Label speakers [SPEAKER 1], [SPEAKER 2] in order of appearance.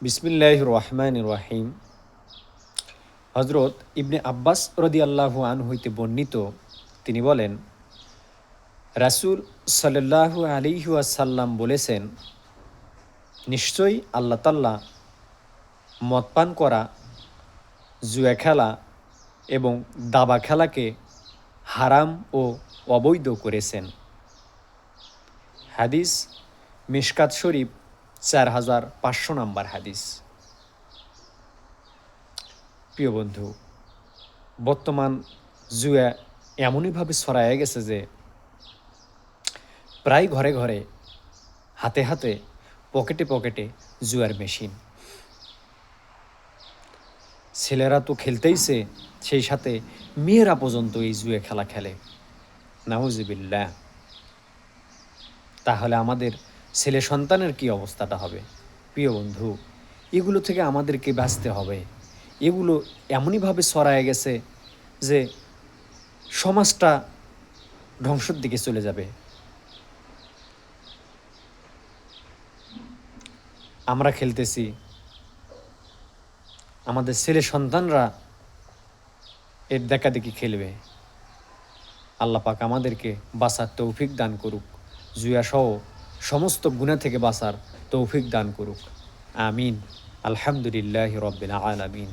[SPEAKER 1] বিসমিল্লাহির রহমানির রহিম। হজরত ইবনে আব্বাস রাদিয়াল্লাহু আনহু হইতে বর্ণিত, তিনি বলেন, রাসূল সাল্লাল্লাহু আলাইহি ওয়াসাল্লাম বলেছেন, নিশ্চয়ই আল্লাহ তাআলা মদ পান করা, জুয়া খেলা এবং দাবা খেলাকে হারাম ও অবৈধ করেছেন। হাদিস মিশকাত শরীফ 4500 নম্বর হাদিস। প্রিয় বন্ধু, বর্তমান জুয়া এমনইভাবে ছড়ায় গেছে যে প্রায় ঘরে ঘরে, হাতে হাতে, পকেটে পকেটে জুয়ার মেশিন। ছেলেরা তো খেলতেইছে, সেই সাথে মেয়েরা পর্যন্ত এই জুয়া খেলা খেলে। নাউজুবিল্লাহ। তাহলে আমাদের ছেলে সন্তানের কি অবস্থাটা হবে? প্রিয় বন্ধু, এগুলো থেকে আমাদেরকে বাঁচতে হবে। এগুলো এমনইভাবে ছড়ায় গেছে যে সমাজটা ধ্বংসের দিকে চলে যাবে। আমরা খেলতেছি, আমাদের ছেলে সন্তানরা এর দেখাদেখি খেলবে। আল্লাহ পাক আমাদেরকে বাঁচার তৌফিক দান করুক, জুয়াসহ সমস্ত গুনাহ থেকে বাঁচার তৌফিক দান করুক। আমিন। আলহামদুলিল্লাহি রাব্বিল আলামিন।